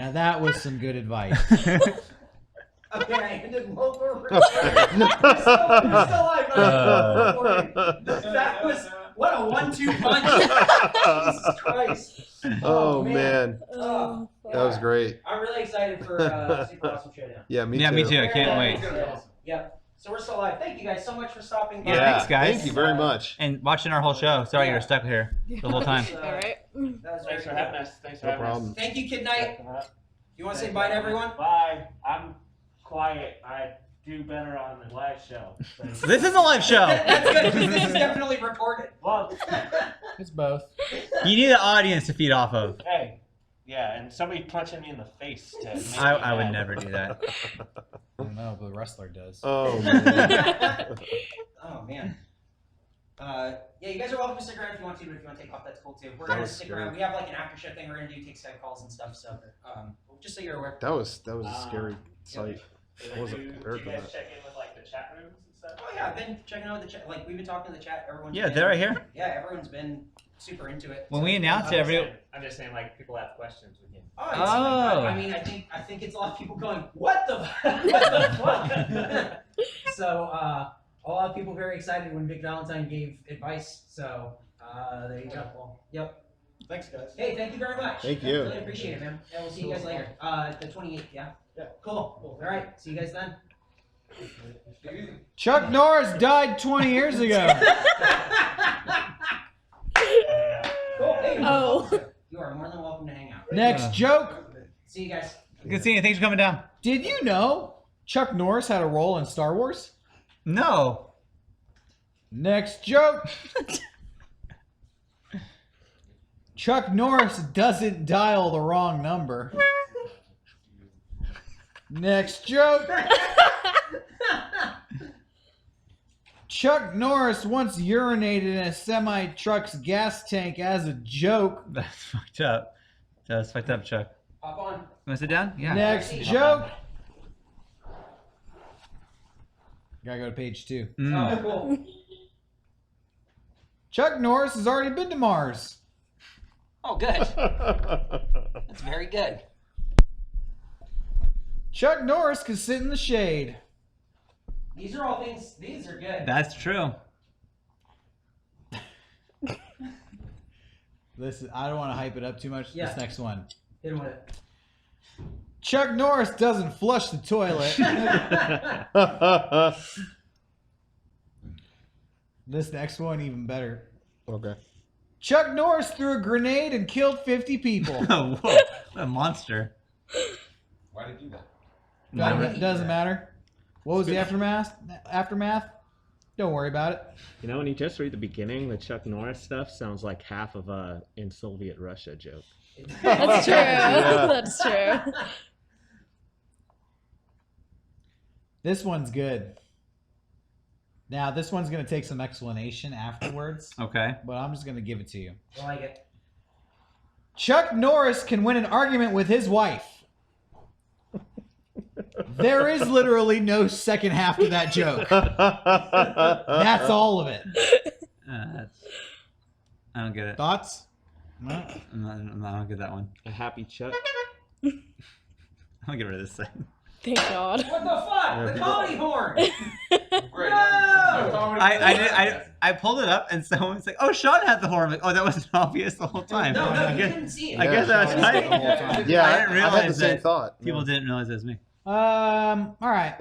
Now that was some good advice. Okay, I ended local. We're still alive. That was what a 1-2 punch. Jesus Christ. Oh man. Oh, That was great. I'm really excited for Super Awesome Showdown. Yeah, me too. Yeah, me too. I can't wait. Yep. So we're still alive. Thank you guys so much for stopping by. Yeah, thanks, guys. Thank you very much. And watching our whole show. Sorry you were stuck here the whole time. All right. Thanks for having us. Thanks for No having problem. us. Thank you, Kid Knight. You want to say bye to everyone? Bye. I'm quiet. I do better on the live show. This is a live show. That's good because this is definitely recorded. Well, It's both. You need an audience to feed off of. hey. Yeah, and somebody punching me in the face to make me I would mad. never do that. I don't know, but the wrestler does. Oh man. Oh man. Yeah, you guys are welcome to stick around if you want to, but if you want to take off, that's cool too. We're gonna stick around. We have like an after show thing we're gonna do, take Skype calls and stuff. So, just so you're aware. That was a scary sight. I wasn't Do prepared you for guys that. check in with like the chat rooms and stuff? Oh yeah, I've been checking out the chat. Like we've been talking to the chat. Everyone's Yeah, been, they're right here. Yeah, everyone's been super into it. When we announced I'm it, I'm just saying, like people have questions with you. Oh, it's, Oh. I mean, I think it's a lot of people going, what the what the fuck? So a lot of people very excited when Vic Valentine gave advice. So there you go. Well, yep. Thanks, guys. Hey, thank you very much. Thank you. Really appreciate it, man. And we'll see you guys later. The 28th, yeah? Yeah. Cool. All right. See you guys then. Chuck Norris died 20 years ago. Cool. Hey, Oh. you are more than welcome to hang out. Next joke. See you guys. Good seeing you. Thanks for coming down. Did you know Chuck Norris had a role in Star Wars? No. Next joke. Chuck Norris doesn't dial the wrong number. Next joke. Chuck Norris once urinated in a semi-truck's gas tank as a joke. That's fucked up. That's fucked up, Chuck. Hop on. You want to sit down? Yeah. Next joke. Gotta go to page 2. Oh, cool. Chuck Norris has already been to Mars. Oh, good. That's very good. Chuck Norris can sit in the shade. These are all things. These are good. That's true. Listen, I don't want to hype it up too much. Yeah. This next one. Hit him with it. Chuck Norris doesn't flush the toilet. This next one even better. Okay. Chuck Norris threw a grenade and killed 50 people. Whoa, what a monster. Why did you do that? Doesn't matter. What was the aftermath? Don't worry about it. You know, when you just read the beginning, the Chuck Norris stuff sounds like half of a in Soviet Russia joke. That's true. Yeah. That's true. This one's good. Now, this one's going to take some explanation afterwards, Okay. but I'm just going to give it to you. I like it. Chuck Norris can win an argument with his wife. There is literally no second half to that joke. That's all of it. I don't get it. Thoughts? No? I don't get that one. A happy Chuck. I'll get rid of this thing. Thank God. What the fuck? The comedy horn! Great. No! I pulled it up and someone's like, "Oh, Sean had the horn." I'm like, "Oh, that wasn't obvious the whole time." No, I you guess, didn't see it. I guess I was Yeah, right. Yeah, I didn't I realize had the same that thought. people didn't realize it was me. All right.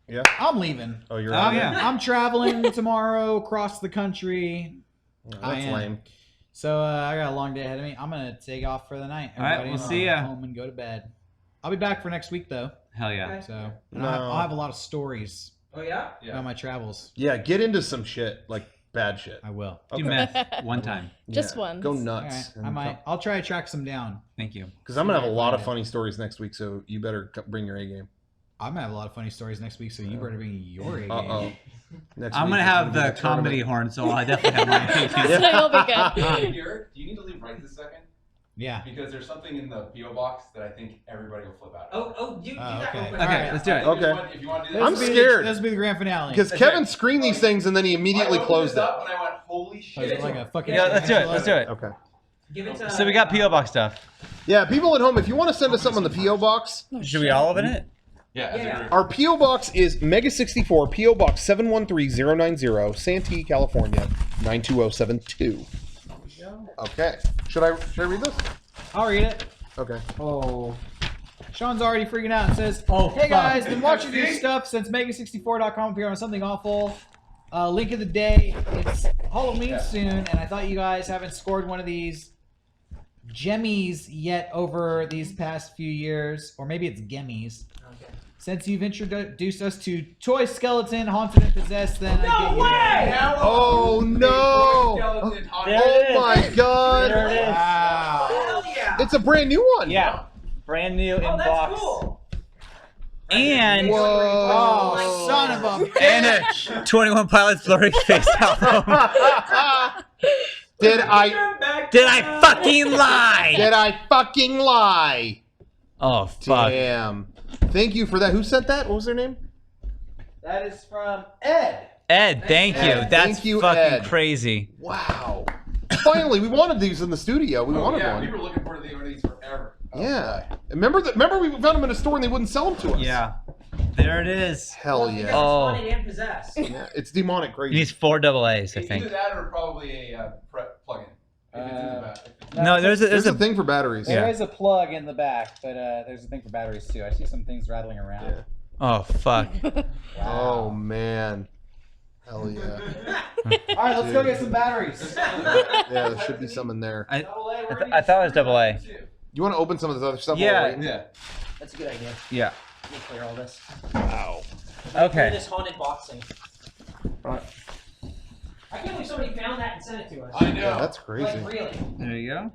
Yeah. I'm leaving. Oh, you're Oh, out. yeah. I'm traveling tomorrow across the country. I That's am. lame. So I got a long day ahead of me. I'm going to take off for the night. All right, Everybody we'll go see ya. home and go to bed. I'll be back for next week, though. Hell yeah. Okay. So and No. I'll have a lot of stories Oh, yeah? about my travels. Yeah, get into some shit, like bad shit. I will. Do meth one time. Just Yeah, once. Go All nuts. right. I might. I'll try to track some down. Thank you. Because I'm going to have a lot of Yeah. funny stories next week, so you better bring your A game. I'm going to have a lot of funny stories next week, so you better bring your A game. Uh-oh. Next I'm week gonna is have be the comedy tournament. horn, so I definitely have my So you'll be good. Here, do you need to leave right this second? Yeah. Because there's something in the PO box that I think everybody will flip out. Oh, you do that okay. real quick. Okay, let's do it. Okay. If you want to do that, I'm This will be scared. This will be the grand finale. Because Kevin screened these things and then he immediately I opened closed this it. up and I went, holy Oh, is shit. it like a fucking Yeah, let's do it. Let's do it. Okay. Give it to, So we got PO box stuff. Yeah, people at home, if you want to send us something on the PO box, Should we all open it? Yeah, as a Yeah. group. our PO box is Mega64, PO Box 713090, Santee, California 92072. Okay. Should I read this? I'll read it. Okay. Oh. Sean's already freaking out and says, Oh, hey fuck. guys, been watching your stuff since Mega64.com appeared on Something Awful. Link of the day. It's Halloween soon, and I thought you guys haven't scored one of these gemmies yet over these past few years. Or maybe it's gemmies. Okay. Since you've introduced us to Toy Skeleton, Haunted and Possessed, then I No get way! Oh no! Skeleton, hot There Oh it is. my god! There it is. Wow. Hell yeah! It's a brand new one. Yeah. Brand new Oh, inbox. that's cool. And Whoa. Oh, son of a and a 21 Pilots Blurry Face album. Did I Did I fucking lie? fucking lie? Oh fuck. Damn. Thank you for that. Who sent that? What was their name? That is from Ed. Ed, thank you. Ed, That's thank you, fucking Ed. crazy. Wow. Finally, we wanted these in the studio. We Oh, wanted yeah, one. we were looking forward to these forever. Oh, Yeah. Remember we found them in a store and they wouldn't sell them to us. Yeah. There it is. Hell Because yeah. it's Oh. haunted and possessed. Yeah, it's demonic It crazy. needs 4 double A's, I Either think. that or probably a plug-in. If it's in the back. No, there's There's a a thing for batteries. There Yeah. is a plug in the back, but there's a thing for batteries too. I see some things rattling around. Yeah. Oh fuck. Oh man. Hell yeah. All right, let's go get some batteries. Yeah, there should be some in there. I thought it was double A. You want to open some of this other stuff? Yeah. while we're waiting? Yeah. That's a good idea. Yeah. Let me clear all this. Wow. Okay. This haunted boxing. I can't believe somebody found that and sent it to us. I know. Yeah, that's crazy. Like, really? There you go.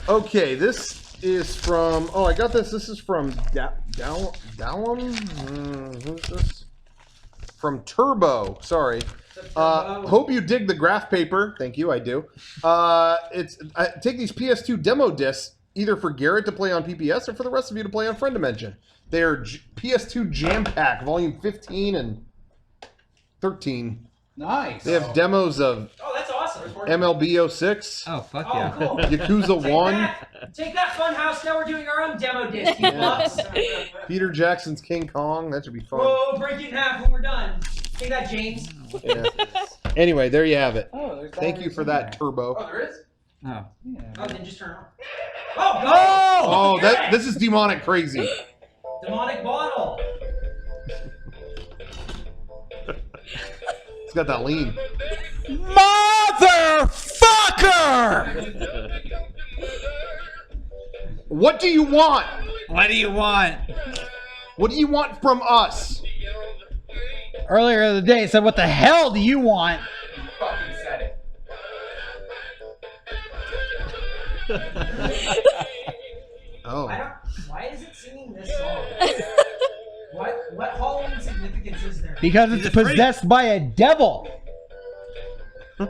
Okay, this is from. Oh, I got this. This is from Dallum. Who's this? From Turbo. Sorry. Hope you dig the graph paper. Thank you. I do. Take these PS2 demo discs either for Garrett to play on PPS or for the rest of you to play on Friend Dimension. They are PS2 Jam Pack, Volume 15 and 13. Nice. They have demos of Oh, that's awesome. MLB 06, Oh fuck Oh, yeah. cool. Yakuza Take 1, that. Take that, Funhouse. Now we're doing our own demo disc, you fucks. Peter Jackson's King Kong. That should be fun. Whoa, break it in half when we're done. Take that, James. Yeah. Anyway, there you have it. Oh, there's Thank you batteries for in that, there. Turbo. Oh, there is? Oh. Yeah. Oh, then just turn it on. Oh, God. Oh, this is demonic crazy. Demonic bottle. It's got that lean. Motherfucker! What do you want? What do you want? What do you want from us? Earlier the day, it said, "What the hell do you want?" You fucking said it. Oh. I don't. Why is it singing this song? What Halloween significance is there? Because it's possessed by a devil.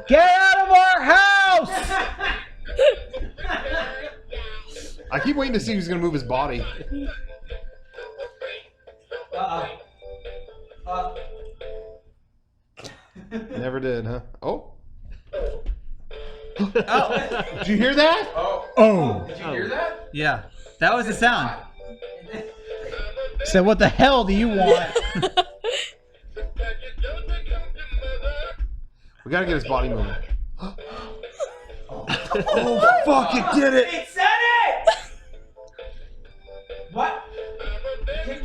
Get out of our house! I keep waiting to see who's going to move his body. Never did, huh? Oh. Did you hear that? Oh. Did you hear that? Yeah. That was the sound. Said, "What the hell do you want?" We got to get his body moving. Oh, fuck, it did it! It said it! What?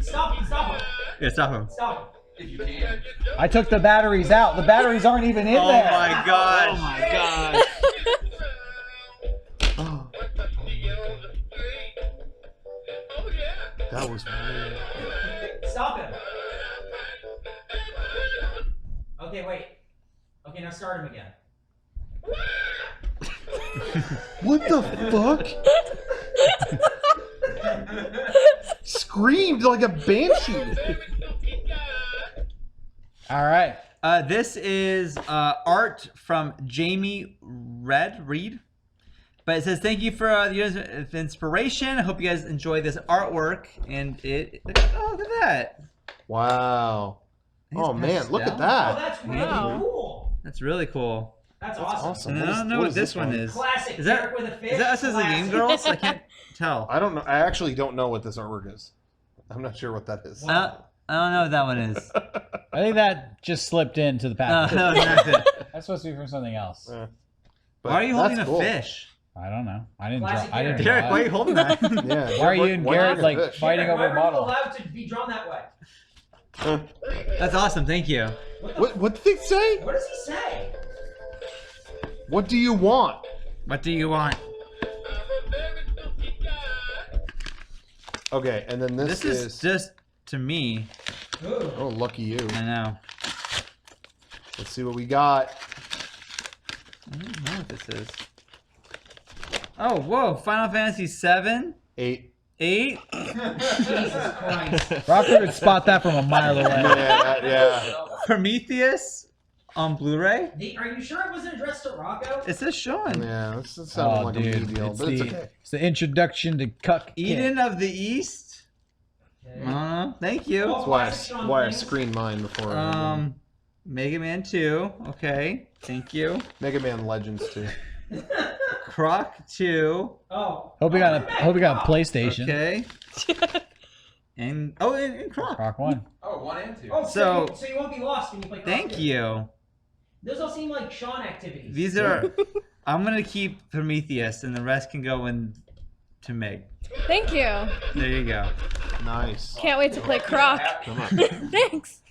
Stop him, stop him, Yeah, stop him. stop If you can. I took the batteries out. The batteries aren't even in Oh there. my god. Oh my god. That was weird. him. Stop him. Okay, wait. Okay, now start him again. What the fuck? Screamed like a banshee. All right. This is art from Jamie Reed. But it says, thank you for the years of inspiration. I hope you guys enjoy this artwork. And look at that. Wow. Oh man, look at Oh, that. that's really Wow. cool. That's really cool. That's awesome. And I don't know what this one is. Classic. Is that- Derek with a fish. Is that us as the game girls? I can't tell. I don't know. I actually don't know what this artwork is. I'm not sure what that is. I don't know what that one is. I think that just slipped into the No, package. no, that's it. That's supposed to be from something else. But Why are you holding that's a cool. fish? I don't know. I didn't draw. Classic I didn't Derek, draw why are it. you holding that? Yeah. Why are you and why Garrett you like fish? fighting Derek, over a why were you bottle? allowed to be drawn that way? That's awesome. Thank you. What did they say? What does he say? What do you want? What do you want? Okay, and then this, This is just to me. Ooh. Oh, lucky you. I know. Let's see what we got. I don't know what this is. Oh, whoa! Final Fantasy 7, 8. 8. Jesus Christ. Rocker would spot that from a mile away. Yeah. Prometheus on Blu-ray. Are you sure it wasn't addressed to Rocco? It says showing. Yeah, this is sounding Oh, like a big dude, deal, it's but it's the, okay. it's the introduction to Cuck. Eden of the East. Okay. Thank you. That's why I screened mine before. Mega Man 2. Okay. Thank you. Mega Man Legends 2. Croc 2. Oh. Hope we got a PlayStation. Okay. and Croc. Rock 1. Oh, 1 and 2. Oh, So- so you won't be lost when you play Cross Thank 2. you. Those all seem like Sean activities. These are. I'm gonna keep Prometheus, and the rest can go in to Meg. Thank you. There you go. Nice. Can't wait to play Croc. Come on. Thanks.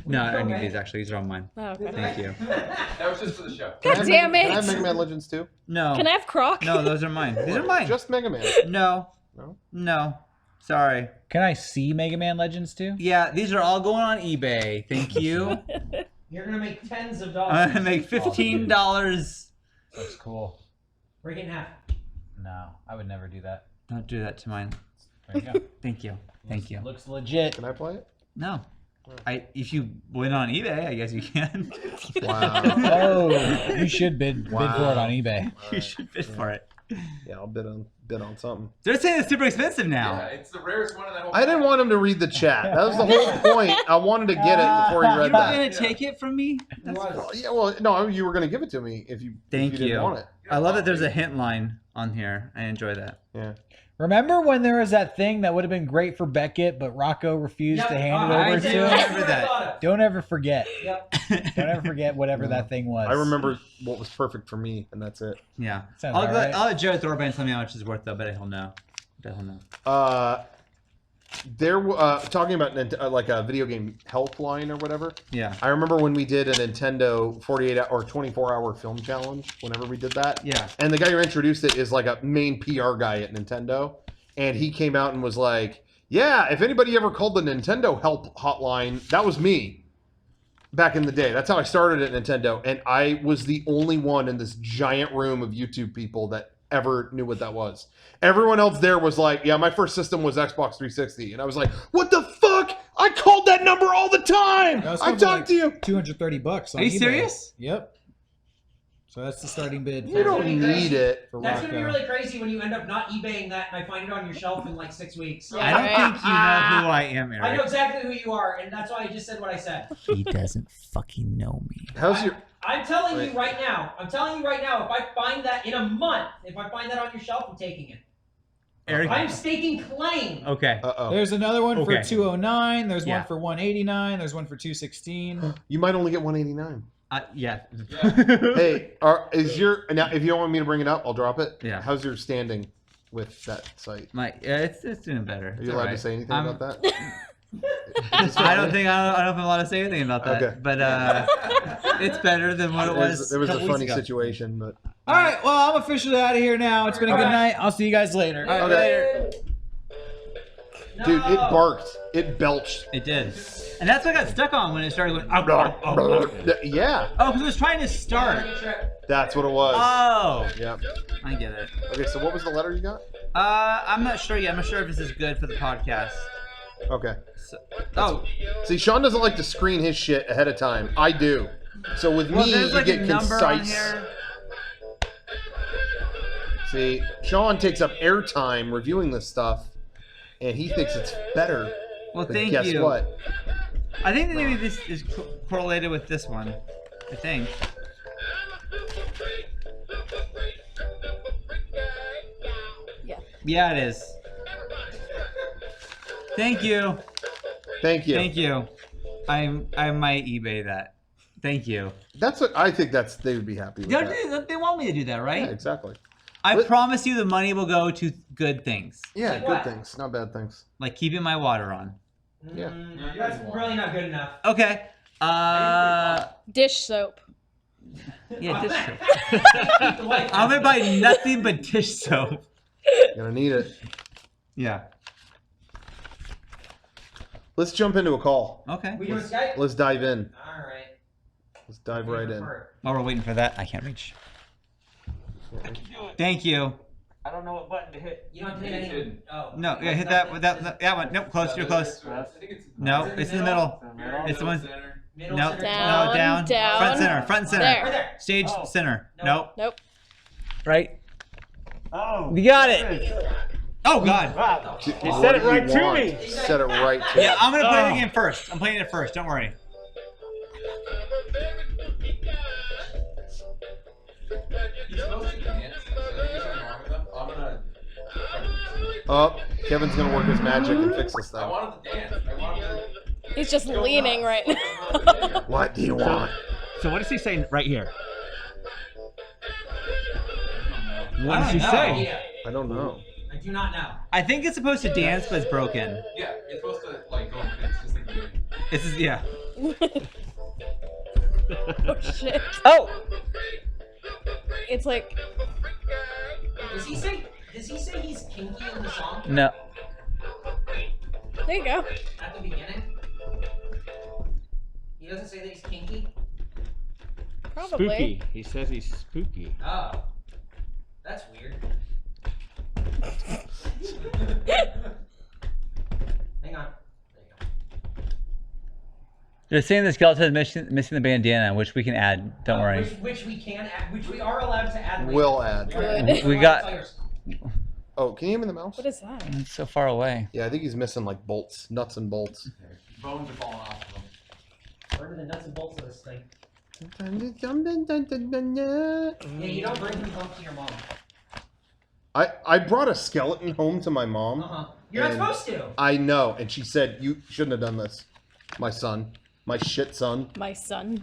No, I need Okay. these actually. These are all mine. Oh, okay. Thank you. That was just for the show. God damn Can I have it. Mega Man Legends 2? No. Can I have Croc? No, those are mine. These are mine. Just Mega Man. No. No? No. Sorry. Can I see Mega Man Legends 2? Yeah, these are all going on eBay. Thank you. You're gonna make tens of I'm dollars. gonna make $15. That's cool. Break it in half. No, I would never do that. Don't do that to mine. There you go. Thank you. Thank you. Looks legit. Can I play it? No. If you win on eBay, I guess you can. Wow. Oh, you should bid for it on eBay. You should bid for it. Yeah, I'll bid on something. They're saying it's super expensive now. Yeah, it's the rarest one in that whole I didn't want him to read the chat. That was the whole point. I wanted to get it before he You're read not that. gonna take it from me? It was. Yeah, well, no, you were going to give it to me if you Thank didn't you. want it. I love that there's a hint line on here. I enjoy that. Yeah. Remember when there was that thing that would have been great for Beckett, but Rocco refused to hand it I over do to him? remember that. Don't ever forget. Yep. Don't ever forget whatever that thing was. I remember what was perfect for me, and that's it. Yeah. Sounds I'll alright. let Jared Thorban tell me how much it's worth though. Bet he'll know. Talking about like a video game helpline or whatever. Yeah. I remember when we did a Nintendo 48 or 24-hour film challenge. Whenever we did that, Yeah. and the guy who introduced it is like a main PR guy at Nintendo, and he came out and was like, "Yeah, if anybody ever called the Nintendo help hotline, that was me." Back in the day, that's how I started at Nintendo, and I was the only one in this giant room of YouTube people that ever knew what that was. Everyone else there was like, "Yeah, my first system was Xbox 360," and I was like, "What the fuck? I called that number all the time. I talked to you." $230 on Are you eBay. serious? Yep. So that's the starting bid. You don't need it. For That's gonna be Rocco. really crazy when you end up not eBaying that and I find it on your shelf in like 6 weeks. Yeah. I don't think you know who I am, I know Eric. exactly who you are, and that's why I just said what I said. He doesn't fucking know me. How's your? I'm telling Wait. you right now. I'm telling you right now. If I find that in a month, if I find that on your shelf, I'm taking it. Eric. I'm staking claim. Okay. Uh-oh. There's another one Okay. for 209. There's Yeah. one for 189. There's one for 216. You might only get 189. Yeah. Hey, is your now? If you don't want me to bring it up, I'll drop it. Yeah. How's your standing with that site? It's doing better. Are you allowed to say anything about that? I don't think I'm allowed to say anything about that. Okay. But it's better than what it was. There was a couple weeks funny ago. situation, but All right. Well, I'm officially out of here now. It's been a good night. I'll see you guys later. All right, Okay. later. No. dude, it barked. It belched. It did, and that's what I got stuck on when it started going. Yeah, Oh, because it was trying to start. that's what it was. Oh, Yep. I get it. Okay, so what was the letter you got? I'm not sure yet. I'm not sure if this is good for the podcast. Okay. So, oh, See, Sean doesn't like to screen his shit ahead of time. I do. So with well, me, there's you like a get number on concise. here. See, Sean takes up airtime reviewing this stuff, and he thinks it's better. Well, But thank guess you. what? I think that maybe this is correlated with this one. I think. Yeah, it is. Thank you. Thank you. Thank you. I might eBay that. Thank you. That's what I think. They would be happy with that. They want me to do that, right? Yeah, exactly. I But- promise you the money will go to good things. Yeah, Like good what? things, not bad things. Like keeping my water on. Yeah. That's really not good enough. Okay. Dish soap. Yeah, dish soap. Keep the lights I'm on. gonna buy nothing but dish soap. Gonna need it. Yeah. Let's jump into a call. Okay. We doing Skype? Let's dive in. All right. Let's dive right in. While we're waiting for that, I can't reach. Thank you. I don't know what button to hit. You don't have to hit any. Oh. No, yeah, hit that. That one. Nope, close. You're close. I think it's No, it's in the middle. It's the one. center. Middle No, center, no, down. Down. Front center. Front center. There. Right there. Stage Oh. center. No. Nope. Nope. Right. Oh. You got it. Oh God. Wow. He He said it right to me. He said it right to Yeah, me. I'm gonna play the game first. I'm playing it first. Don't worry. He's supposed to dance, so I think there's something wrong with him. I'm gonna. Oh, Kevin's gonna work his magic and fix this I thing. wanted to dance. I wanted He's just to. leaning right now. What do you want? So what is he saying right here? What I does he don't say? Yeah. I don't know. I do not know. I think it's supposed to dance, but it's broken. Yeah, it's supposed to like go in fits, just like you. This is yeah. Oh shit. Oh. It's like Does he say he's kinky in the song No. there you go. at the beginning? He doesn't say that he's kinky. Probably. Spooky. He says he's spooky. Oh, that's weird. Hang on. There you go. They're saying the skeleton is missing the bandana, which we can add. Don't worry. Which we can add, which we are allowed to add. later. Will add. Good. We got- Oh, can you give me the mouse? What is that? It's so far away. Yeah, I think he's missing like bolts, nuts and bolts. Bones are falling off of him. Where are the nuts and bolts of this thing? Yeah, Yeah, you don't bring him home to your mom. I brought a skeleton home to my mom. You're not And- supposed to. I know, and she said you shouldn't have done this. My son, my shit son. My son.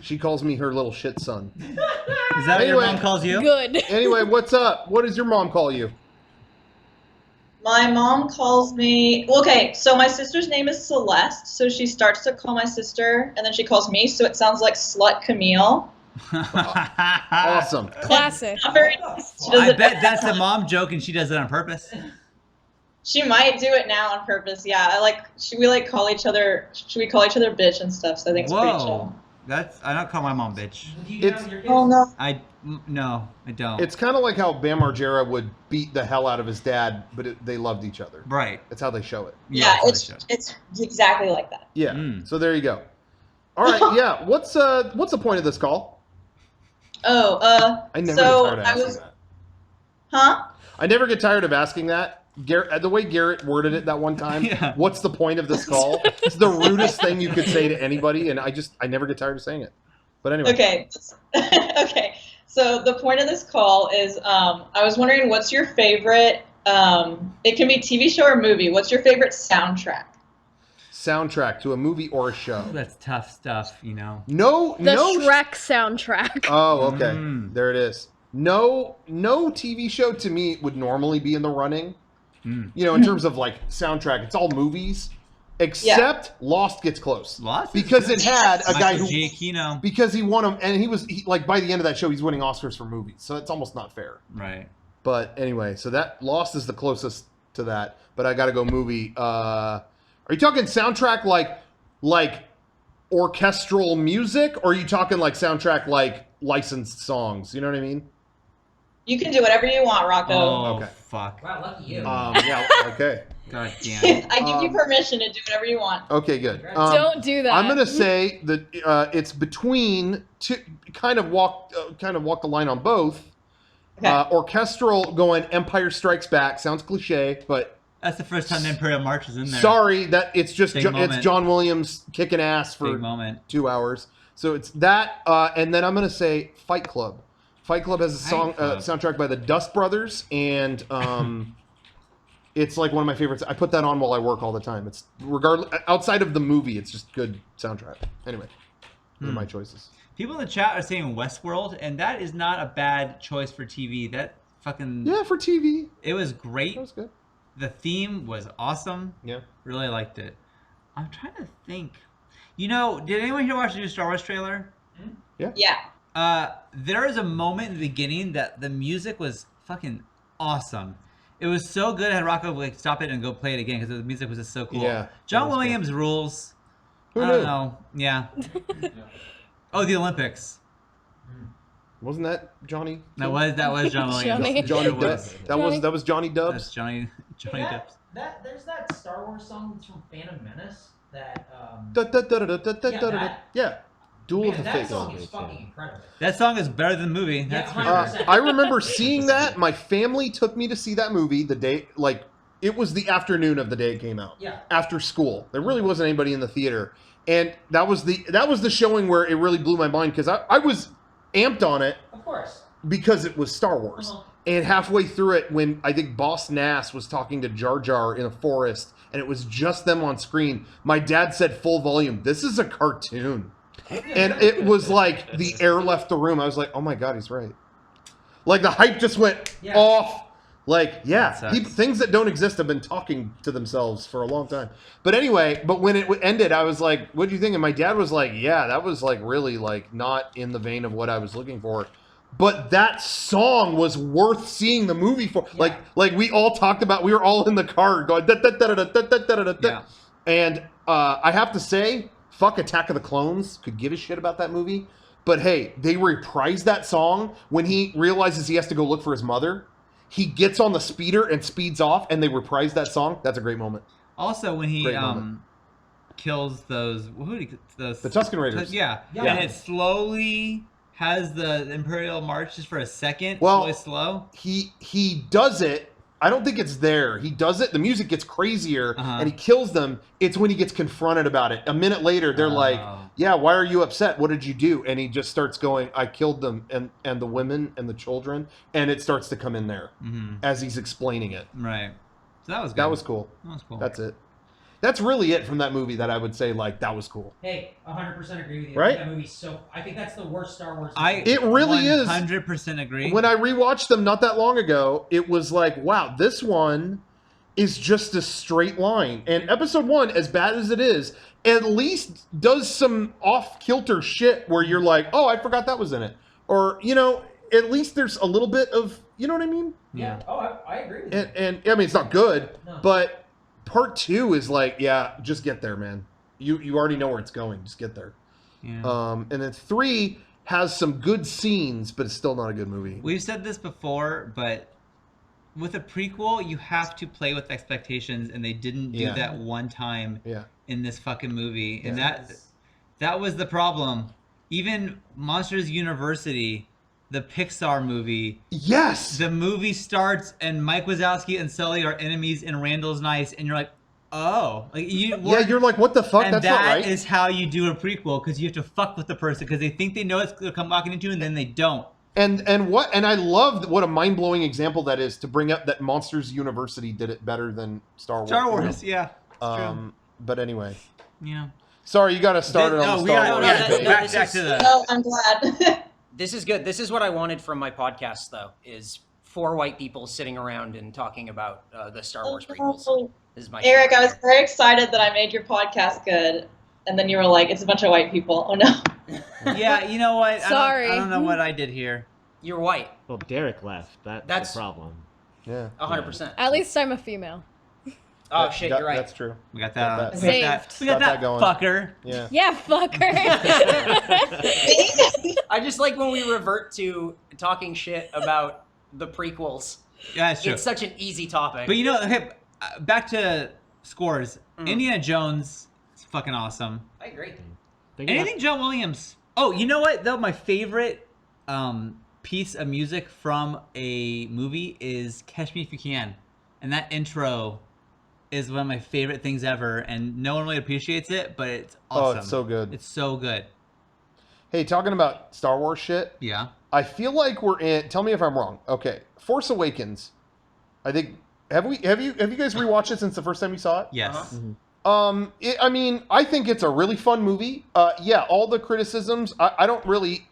She calls me her little shit son. Is that what your Anyway. mom calls you? Good. Anyway, what's up? What does your mom call you? My mom calls me. Well, okay, so my sister's name is Celeste, so she starts to call my sister, and then she calls me, so it sounds like Slut Camille. Awesome. Classic. Not very. She does I it. bet that's a mom joke, and she does it on purpose. She might do it now on purpose. Yeah, we like call each other. Should we call each other bitch and stuff? So I think it's pretty Whoa. chill. I don't call my mom bitch. Do you It's- know your kids? Oh no. No, I don't. It's kind of like how Bam Margera would beat the hell out of his dad, but they loved each other. right. That's how they show it. Yeah, that's how they it's exactly like that. Yeah. Mm. So there you go. All right. Yeah. What's the point of this call? Oh, I never so get tired of I asking was, that. huh? I never get tired of asking that. Garrett, the way Garrett worded it that one time. Yeah. What's the point of this call? It's the rudest thing you could say to anybody, and I never get tired of saying it. But anyway. Okay. Okay. So the point of this call is, I was wondering, what's your favorite? It can be TV show or movie. What's your favorite soundtrack? Soundtrack to a movie or a show. That's tough stuff, you know. No. The no. Shrek soundtrack. Oh, okay. Mm. There it is. No TV show to me would normally be in the running. Mm. You know, in terms of like soundtrack, it's all movies, except Lost gets close. Lost is Because good. it had a guy Michael who, Giacchino. because he won them, and he like by the end of that show, he's winning Oscars for movies. So it's almost not fair. Right. But anyway, so that Lost is the closest to that. But I got to go movie. Are you talking soundtrack like orchestral music, or are you talking like soundtrack like licensed songs? You know what I mean? You can do whatever you want, Rocco. Oh, Okay. fuck. Wow, lucky you. Yeah. Okay. God damn. I give you permission to do whatever you want. Okay. Good. Don't do that. I'm gonna say that it's between two. Kind of walk the line on both. Okay. Orchestral going Empire Strikes Back sounds cliche, but That's the first time the Imperial March is in there. sorry that it's just Big it's moment. John Williams kicking ass for Big moment. 2 hours. So it's that, and then I'm gonna say Fight Club. Fight Club has a song Fight Club. soundtrack by the Dust Brothers and It's like one of my favorites. I put that on while I work all the time. It's regardless outside of the movie, it's just good soundtrack. Anyway, those are my choices. People in the chat are saying Westworld, and that is not a bad choice for TV. That fucking For TV. It was great. That was good. The theme was awesome. Yeah. Really liked it. I'm trying to think. You know, did anyone here watch the new Star Wars trailer? Yeah. There is a moment in the beginning that the music was fucking awesome. It was so good. I had Rocco like stop it and go play it again because the music was just so cool. Yeah, John that was Williams rules. Who I knew? don't know. Yeah. Oh, the Olympics. Wasn't that Johnny? That was John Williams. Johnny. Johnny It was. Depp. That was Johnny Dubs. That's Johnny Depp. There's that Star Wars song that's from Phantom Menace that Yeah. Duel of the that Fates. song is fucking incredible. That song is better than the movie. Yeah, That's for 100%. sure. I remember seeing that. My family took me to see that movie the day, like, it was the afternoon of the day it came out. Yeah. After school. There really wasn't anybody in the theater. And that was the showing where it really blew my mind because I was amped on it Of course. because it was Star Wars. Uh-huh. And halfway through it, when I think Boss Nass was talking to Jar Jar in a forest, and it was just them on screen, my dad said full volume, "This is a cartoon." And it was like the air left the room. I was like, "Oh my god, he's right." Like the hype just went off. Like, yeah, things that don't exist have been talking to themselves for a long time. But anyway, when it ended, I was like, "What do you think?" And my dad was like, "Yeah, that was like really like not in the vein of what I was looking for." But that song was worth seeing the movie for. Yeah. Like we all talked about. We were all in the car going da da da da da da da da da. Yeah. And I have to say, fuck Attack of the Clones. Could give a shit about that movie. But hey, they reprised that song when he realizes he has to go look for his mother. He gets on the speeder and speeds off, and they reprise that song. That's a great moment. Also, when he Great moment. kills those The Tusken Raiders. Yeah. Yeah. And it slowly has the Imperial March just for a second. Well, really slow. He does it. I don't think it's there. He does it. The music gets crazier, and he kills them. It's when he gets confronted about it. A minute later, they're like, "Yeah, why are you upset? What did you do?" And he just starts going, "I killed them and the women and the children." And it starts to come in there as he's explaining it. Right. So that was good. That was cool. That was cool. That's it. That's really it from that movie that I would say like that was cool. Hey, 100% agree with you. Right? That movie's I think that's the worst Star Wars I movie. It really is. 100% agree. When I rewatched them not that long ago, it was like, wow, this one is just a straight line. And episode 1, as bad as it is, at least does some off-kilter shit where you're like, oh, I forgot that was in it. Or, you know, at least there's a little bit of, you know what I mean? Yeah. Oh, I agree with you. And I mean, it's not good, No. but part 2 is like, yeah, just get there, man. You already know where it's going. Just get there. Yeah. And then 3 has some good scenes, but it's still not a good movie. We've said this before, but with a prequel, you have to play with expectations, and they didn't do that one time in this fucking movie. And that was the problem. Even Monsters University, the Pixar movie. Yes! The movie starts, and Mike Wazowski and Sully are enemies in Randall's Nice, and you're like, oh. Like, you're like, what the fuck? And That's not right. that is how you do a prequel, because you have to fuck with the person, because they think they know it's going to come walking into, and then they don't. And I love what a mind-blowing example that is to bring up that Monsters University did it better than Star Wars. Star Wars, yeah. It's true. But anyway. Yeah. Sorry, you got to start it on the Star Wars. Back to the... No, I'm glad. This is good. This is what I wanted from my podcast, though, is 4 white people sitting around and talking about the Star Wars prequels. This is my Eric, I was very excited that I made your podcast good, and then you were like, it's a bunch of white people. Oh, no. Yeah, you know what? Sorry. I don't know what I did here. You're white. Well, Derek left. That's the problem. Yeah. 100%. At least I'm a female. Oh, shit, you're right. That's true. We got that. Saved. We got that going. fucker. Yeah. Yeah, fucker. I just like when we revert to talking shit about the prequels. Yeah, that's true. It's such an easy topic. But you know, okay, back to scores. Indiana Jones is fucking awesome. I agree. Anything John Williams. Oh, you know what, though? My favorite piece of music from a movie is Catch Me If You Can. And that intro is one of my favorite things ever, and no one really appreciates it, but it's awesome. Oh, it's so good. It's so good. Hey, talking about Star Wars shit. Yeah. I feel like we're in. Tell me if I'm wrong. Okay, Force Awakens. I think Have you guys rewatched it since the first time you saw it? Yes. I mean, I think it's a really fun movie. Yeah, all the criticisms, I don't really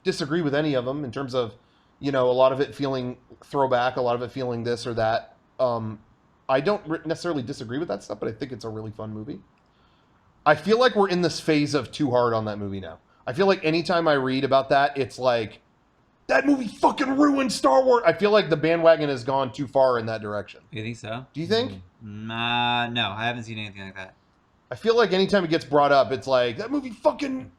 disagree with any of them in terms of, a lot of it feeling throwback, a lot of it feeling this or that. I don't necessarily disagree with that stuff, but I think it's a really fun movie. I feel like we're in this phase of too hard on that movie now. I feel like anytime I read about that, it's like, that movie fucking ruined Star Wars. I feel like the bandwagon has gone too far in that direction. You think so? Do you think? No, I haven't seen anything like that. I feel like anytime it gets brought up, it's like, that movie fucking...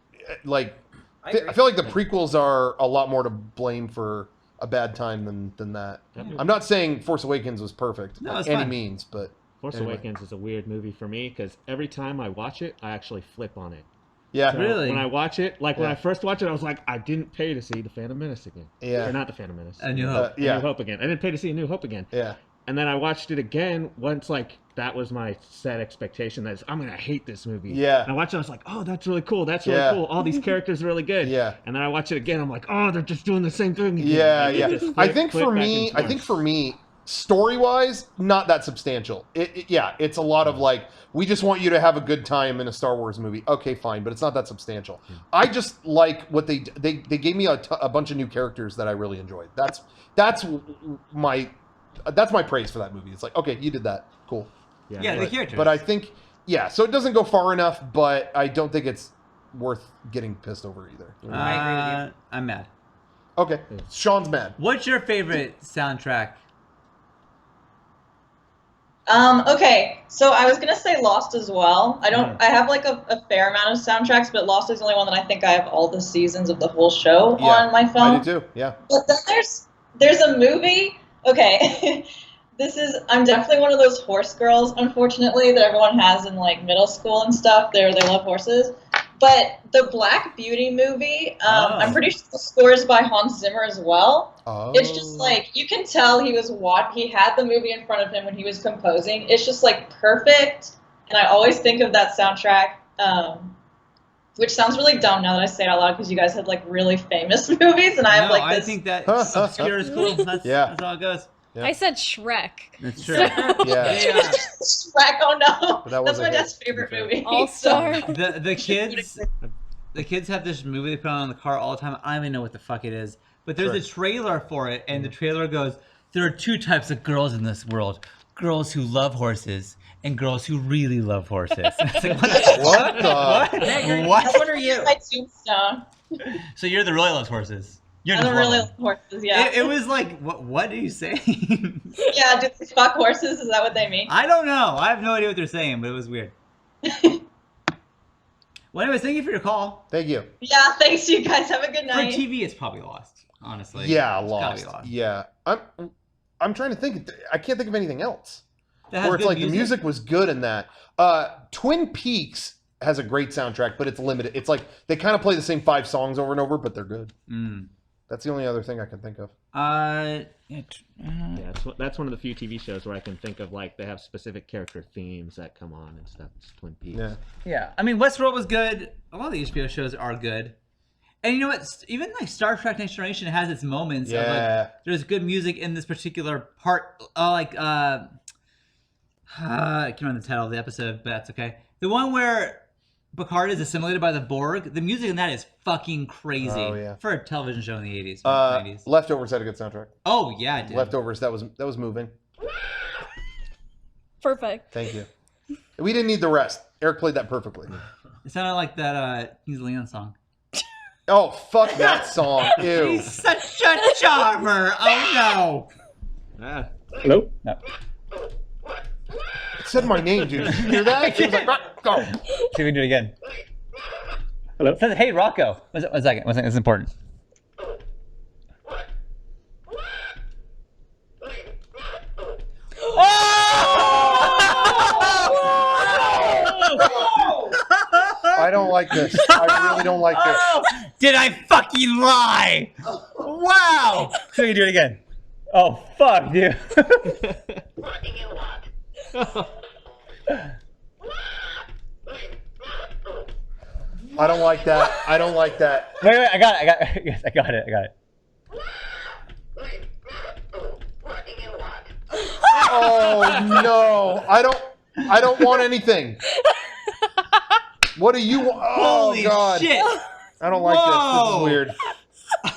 Like, I feel like the prequels are a lot more to blame for a bad time than that. I'm not saying Force Awakens was perfect by any means, but... Force Awakens is a weird movie for me because every time I watch it, I actually flip on it. Yeah. So really? When I watch it, when I first watched it, I was like, I didn't pay to see The Phantom Menace again. Yeah. Or not The Phantom Menace. A New Hope. A New Hope again. I didn't pay to see A New Hope again. Yeah. And then I watched it again once, that was my set expectation that I'm going to hate this movie. Yeah. And I watched it, I was like, oh, that's really cool. That's really cool. All these characters are really good. Yeah. And then I watch it again, I'm like, oh, they're just doing the same thing again. Yeah. I think for me, story-wise, not that substantial. It's a lot of we just want you to have a good time in a Star Wars movie. Okay, fine, but it's not that substantial. I just like what they gave me a bunch of new characters that I really enjoyed. That's my praise for that movie. It's like, okay, you did that, cool. Yeah, the characters. But I think, so it doesn't go far enough, but I don't think it's worth getting pissed over either. I agree with you. I'm mad. Okay, Sean's mad. What's your favorite soundtrack? Okay, so I was gonna say Lost as well. I have a fair amount of soundtracks, but Lost is the only one that I think I have all the seasons of the whole show on my phone. I do too, yeah. But then there's a movie, okay, I'm definitely one of those horse girls, unfortunately, that everyone has in middle school and stuff. They love horses. But the Black Beauty movie, I'm pretty sure the score is by Hans Zimmer as well. Oh. It's just you can tell he had the movie in front of him when he was composing. It's just perfect. And I always think of that soundtrack, which sounds really dumb now that I say it out loud because you guys had really famous movies and I have I think that obscure is cool. That's how it goes. Yeah. I said Shrek. That's true. Yeah. Shrek, oh no. That's my dad's favorite movie. All-Star. The kids have this movie they put on in the car all the time. I don't even know what the fuck it is. But there's a trailer for it, and the trailer goes, there are two types of girls in this world. Girls who love horses and girls who really love horses. It's like, what the? Megan, What? what are you? My tombstone. So you're the really loves horses. You're I the don't really love horses, yeah. It was like, what are you saying? Yeah, do they fuck horses? Is that what they mean? I don't know. I have no idea what they're saying, but it was weird. Well, anyways, thank you for your call. Thank you. Yeah, thanks you guys. Have a good For night. TV, it's probably Lost, honestly. Yeah, It's gotta Lost. be Lost. Yeah. I'm trying to think. I can't think of anything else. That has Where it's good the music was good in that. Twin Peaks has a great soundtrack, but it's limited. It's they kind of play the same 5 songs over and over, but they're good. That's the only other thing I can think of. That's one of the few TV shows where I can think of they have specific character themes that come on and stuff. It's Twin Peaks. Yeah. I mean, Westworld was good. A lot of the HBO shows are good. And you know what? Even Star Trek Next Generation has its moments. Yeah. Of, there's good music in this particular part. I can't remember the title of the episode, but that's okay. The one where Picard is assimilated by the Borg. The music in that is fucking crazy. Oh, yeah. For a television show in the 80s. 90s. Leftovers had a good soundtrack. Oh, yeah, it did. Leftovers, that was moving. Perfect. Thank you. We didn't need the rest. Eric played that perfectly. It sounded like that Kings of Leon song. Oh, fuck that song. Ew. He's such a charmer. Oh, no. Hello? No. It said my name, dude. Did you hear that? She was like, go. See if we can do it again. Hello? It says, hey, Rocco. One second. It's important. I don't like this. I really don't like this. Did I fucking lie? Wow. So we can do it again. Oh, fuck, dude. What do you want? I don't like that. I don't like that. Wait, I got it. Yes, I got it. What do you want? Oh no! I don't want anything. What do you want? Oh Holy God! shit! I don't like this. This is weird.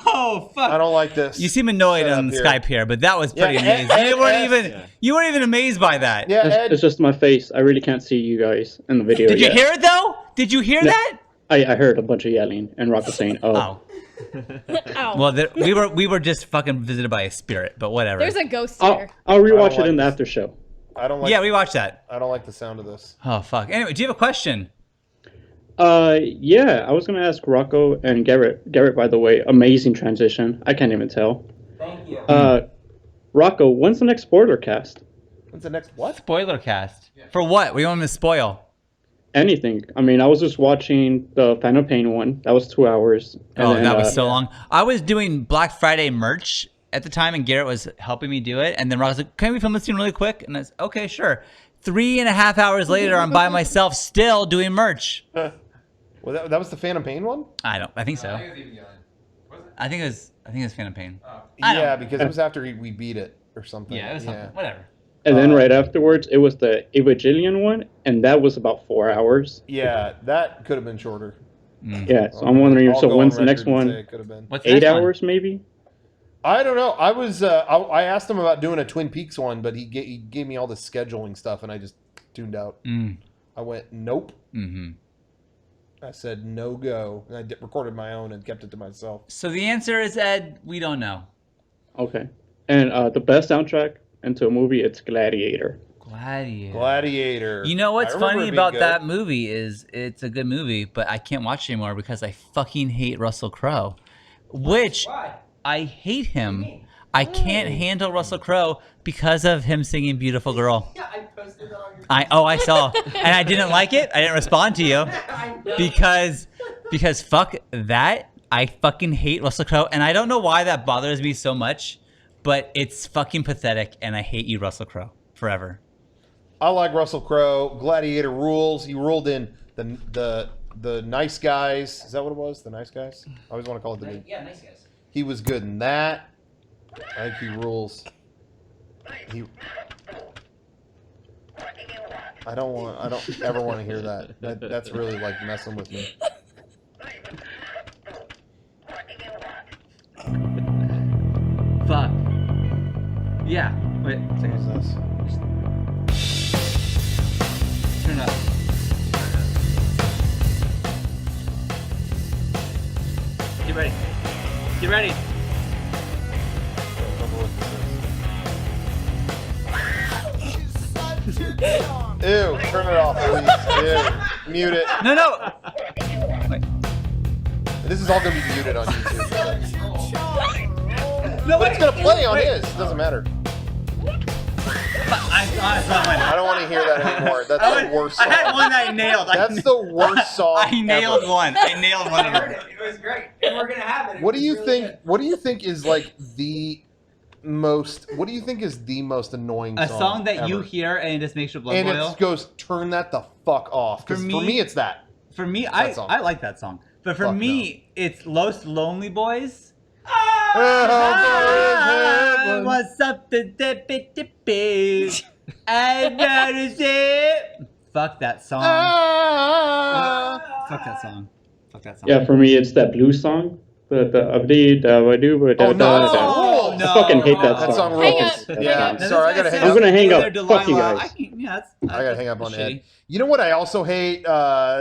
Oh fuck! I don't like this. You seem annoyed Shut on up here. Skype here, but that was pretty Yeah, amazing. Ed You weren't even amazed by that. Yeah, Ed. It's just my face. I really can't see you guys in the video. Did you yet. hear it though? Did you hear No. that? I heard a bunch of yelling and Rocco saying, "Oh." Ow. Well, we were just fucking visited by a spirit, but whatever. There's a ghost I'll, here. I'll rewatch I don't it in the like after show. I don't like. Yeah, we watched that. I don't like the sound of this. Oh fuck. Anyway, do you have a question? Yeah, I was gonna ask Rocco and Garrett. Garrett, by the way, amazing transition. I can't even tell. Thank you. Rocco, when's the next spoiler cast? When's the next what? Spoiler cast. For what? We want him to spoil. Anything. I mean, I was just watching the Phantom Pain one. That was 2 hours. And Oh, then, that was so long. I was doing Black Friday merch at the time, and Garrett was helping me do it. And then Rob was like, "Can we film this scene really quick?" And I was okay, sure. 3.5 hours later, I'm by myself still doing merch. Well, that was the Phantom Pain one. I think so. I think it was even yelling. Was it? I think it was Phantom Pain. I don't- Yeah, because it was after we beat it or something. Yeah, it was something. Whatever. And then right afterwards, it was the Evangelion one, and that was about 4 hours. Yeah, that could have been shorter. Yeah, so I'm wondering, I'll so go when's on the next record and say one? it could have been. What's the 8 next one? hours, maybe? I don't know. I was I asked him about doing a Twin Peaks one, but he gave me all the scheduling stuff, and I just tuned out. I went nope. Mm-hmm. I said no go, and I recorded my own and kept it to myself. So the answer is, Ed, we don't know. Okay. And the best soundtrack into a movie, it's Gladiator. Gladiator. You know what's I remember funny it being about good. that movie is it's a good movie, but I can't watch it anymore because I fucking hate Russell Crowe. Which Why? I hate him. I can't handle Russell Crowe because of him singing "Beautiful Girl." Yeah, I posted that on your. I saw, and I didn't like it. I didn't respond to you I know. because fuck that. I fucking hate Russell Crowe, and I don't know why that bothers me so much, but it's fucking pathetic, and I hate you, Russell Crowe, forever. I like Russell Crowe. Gladiator rules. He ruled in the Nice Guys. Is that what it was? The Nice Guys? I always want to call it the good. Yeah, nice guys. He was good in that. I think he rules. I don't ever want to hear that. That's really like messing with me. Fuck. Yeah. Wait. What is this? Turn it up. Get ready. Get ready. Ew, turn it off, please. Ew, mute it. No. Wait. This is all gonna be muted on YouTube. No, But it's gonna play on his. It doesn't matter. I don't want to hear that anymore. That's the worst song. I had one that I nailed. That's the worst song. I nailed ever. one. I nailed one of them. It was great, and we're gonna have it. It What do was you really think? good. What do you think is like the most? What do you think is the most annoying A song song that you ever? hear and it just makes your blood and boil. it goes, turn that the fuck off. Because for me, it's that. For me, that song. I like that song. But for Fuck me, it's Los Lonely Boys. Ah, What's up the dippy dippy? I noticed it. Fuck that song. Fuck that song. Fuck that song. Yeah, for me, it's that blues song. Oh, no. I fucking hate that song. That song Hang rules. up. Yeah, I'm sorry. I gotta hang I'm up. gonna hang up. Delilah. Fuck you guys. I gotta hang up on shitty. Ed. You know what I also hate?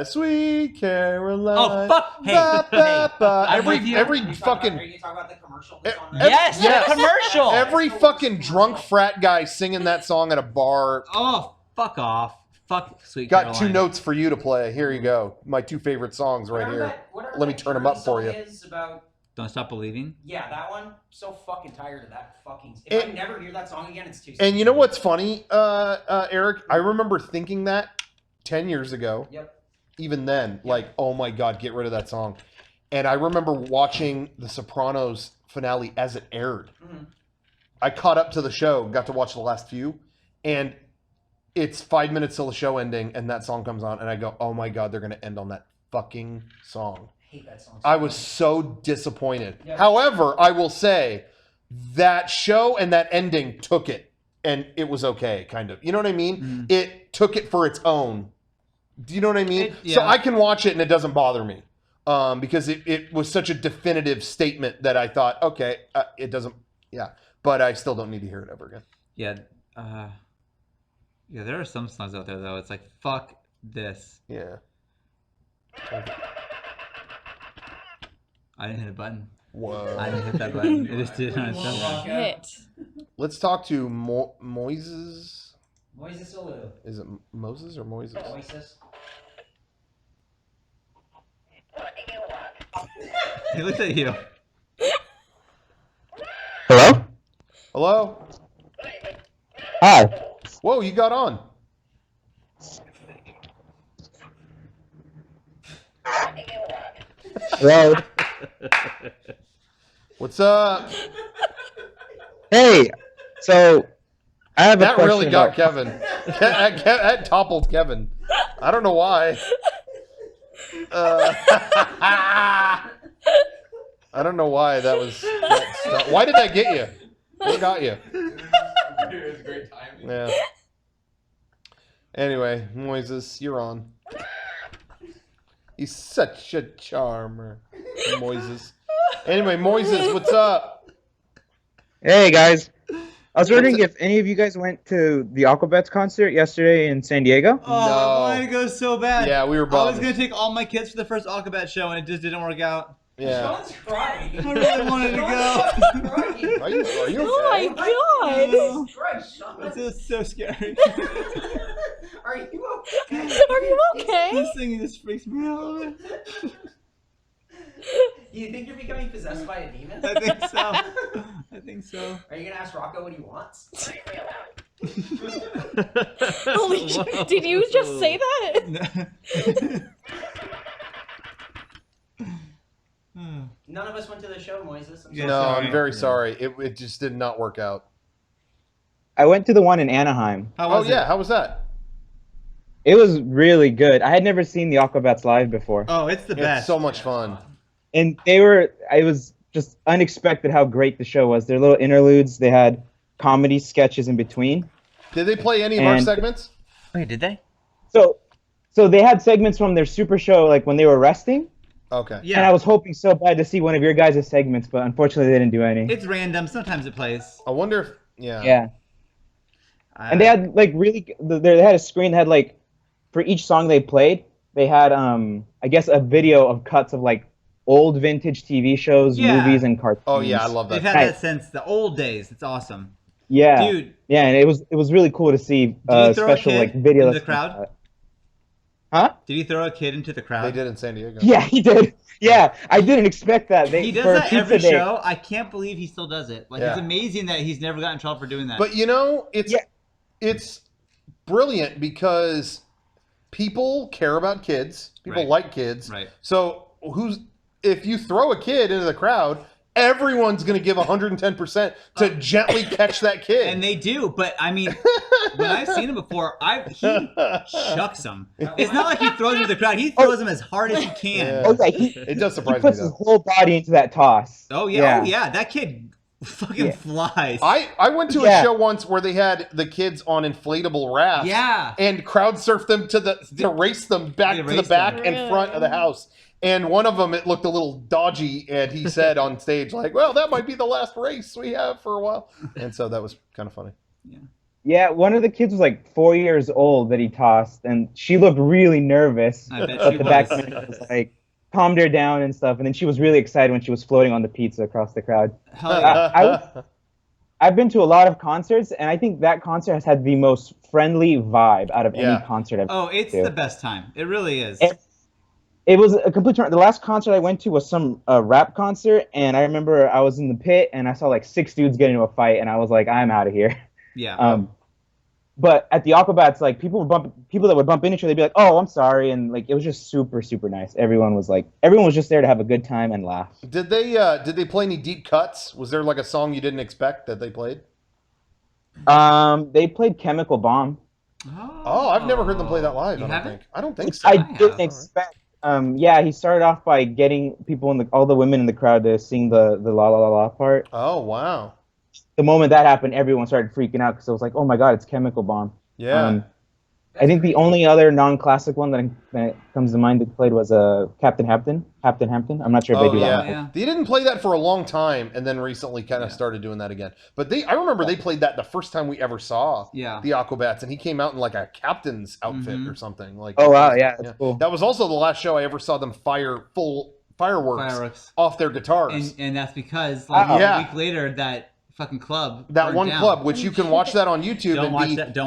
Sweet Caroline. Oh fuck! Hey, Ba, ba, ba. I'm with you. Every Are you talking fucking about, are you talking about the commercial that's on there? Yes, Yes. the commercial. every fucking drunk frat guy singing that song at a bar. Oh, fuck off. Fuck Sweet Got Caroline. 2 notes for you to play. Here you go. My 2 favorite songs right Whatever here. that- whatever Let me that turn 'em Journey up for song you. Is about, Don't Stop Believing. yeah, that one. So fucking tired of that fucking. If I And- never hear that song again, it's too. And you know what's funny, Eric? I remember thinking that 10 years ago. Yep. Even then, like, oh my God, get rid of that song. And I remember watching The Sopranos finale as it aired. Mhm. I caught up to the show, got to watch the last few, and it's 5 minutes till the show ending, and that song comes on, and I go, oh my God, they're going to end on that fucking song. I hate that song. I was so disappointed. Yeah. However, I will say that show and that ending took it. and it was okay, kind of. You know what I mean? It took it for its own. Do you know what I mean? So I can watch it and it doesn't bother me. Because it was such a definitive statement that I thought, okay, it doesn't, but I still don't need to hear it ever again. Yeah, there are some songs out there though. It's like fuck this. Yeah. I didn't hit a button. Whoa. I didn't hit that button. It just did on itself. Shit. Let's talk to Moises. Moises Alou. Is it Moses or Moises? Moises. He looked at you. Hello? Hello? Hi. Whoa, you got on. Hello. What's up? Hey. So, I have a That question really got about- Kevin. That toppled Kevin. I don't know why. I don't know why that was. Why did that get you? What got you? It was great timing. Yeah. Anyway, Moises, you're on. He's such a charmer, Moises. Anyway, Moises, what's up? Hey guys, I was wondering if any of you guys went to the Aquabats concert yesterday in San Diego. Oh, I wanted to go so bad. Yeah, we were I was bummed. gonna take all my kids for the first Aquabat show, and it just didn't work out. Yeah. Sean's crying. I really wanted to go. Are you okay? Oh my god! Jesus Christ, Sean. This is so scary. Are you okay? Are you okay? This thing just freaks me out. You think you're becoming possessed by a demon? I think so. I think so. Are you gonna ask Rocco what he wants? Holy shit! Did you just say that? None of us went to the show, Moises. I'm so No, sorry. I'm very sorry. It just did not work out. I went to the one in Anaheim. How was that? It was really good. I had never seen the Aquabats live before. Oh, it's the It's best. so much fun. And it was just unexpected how great the show was. Their little interludes, they had comedy sketches in between. Did they play any of our And- segments? Wait, did they? So they had segments from their super show, like when they were resting. Okay. Yeah. And I was hoping so bad to see one of your guys' segments, but unfortunately they didn't do any. It's random. Sometimes it plays. I wonder if yeah. Yeah. And they had like they had a screen that had like for each song they played, they had I guess a video of cuts of like old vintage TV shows, Yeah. movies, and cartoons. Oh yeah, I love They've that. had that since the old days. It's awesome. Yeah, Dude. Yeah, and it was really cool to see Did you throw a special kid like video into the crowd? Huh? Did he throw a kid into the crowd? They did in San Diego. Yeah, he did. Yeah, I didn't expect that. He does for that Pizza every Day- show. I can't believe he still does it. Like Yeah. it's amazing that he's never gotten in trouble for doing that. But you know, it's brilliant because people care about kids. People Right. like kids. Right. So if you throw a kid into the crowd, everyone's going to give 110% to gently catch that kid. And they do, but I mean, when I've seen him before, he chucks them. It's not like he throws them to the crowd. He throws them as hard as he can. Yeah. Oh yeah, It does he surprise me puts his though. whole body into that toss. Oh yeah, oh yeah. That kid fucking flies. I went to a Yeah. show once where they had the kids on inflatable rafts. Yeah. And crowd surfed them to race them back They to the raced back them. and front of the house. And one of them, it looked a little dodgy, and he said on stage, like, well, that might be the last race we have for a while. And so that was kind of funny. Yeah, one of the kids was like 4 years old that he tossed, and she looked really nervous. I bet But she the was. backman was like calmed her down and stuff, and then she was really excited when she was floating on the pizza across the crowd. Hell yeah. I've been to a lot of concerts, and I think that concert has had the most friendly vibe out of Yeah. any concert I've Oh, been it's to. the best time. It really is. It was a complete turn. The last concert I went to was some rap concert, and I remember I was in the pit, and I saw like 6 dudes get into a fight, and I was like, I'm out of here. Yeah. But at the Aquabats, like people that would bump into each other, they'd be like, "Oh, I'm sorry," and like it was just super, super nice. Everyone was just there to have a good time and laugh. Did they play any deep cuts? Was there like a song you didn't expect that they played? They played Chemical Bomb. Oh, I've never heard them play that live. You I don't haven't? think. I don't think so. I didn't expect. Yeah, he started off by getting people all the women in the crowd to sing the la la la la part. Oh wow. the moment that happened, everyone started freaking out because it was like, oh my god, it's Chemical Bomb. Yeah. I think the only other non-classic one that comes to mind that played was Captain Hampton. I'm not sure if they do that one. Yeah. They didn't play that for a long time, and then recently kind of started doing that again. But I remember they played that the first time we ever saw the Aquabats, and he came out in like a captain's outfit or something. Like, oh wow, yeah, that's cool. That was also the last show I ever saw them fire full fireworks off their guitars. And that's because like a week later that fucking club that burned one down. club, which you can watch that on YouTube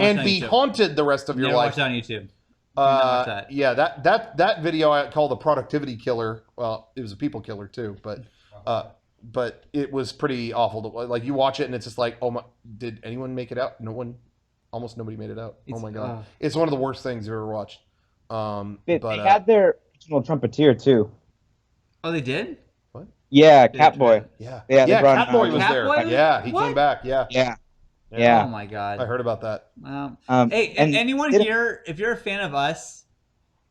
and be haunted the rest of your Never life. watch that on YouTube. Yeah, that video I call the productivity killer. Well, it was a people killer too, but it was pretty awful. Like you watch it and it's just like, oh my, did anyone make it out? Almost nobody made it out. Oh my god, it's one of the worst things you've ever watched. They had their original trumpeter too. Oh, they did? Yeah, Catboy. Yeah, brought Catboy was Catboy? there. Yeah, he came back. Yeah. Oh my god. I heard about that. Hey, and anyone here, if you're a fan of us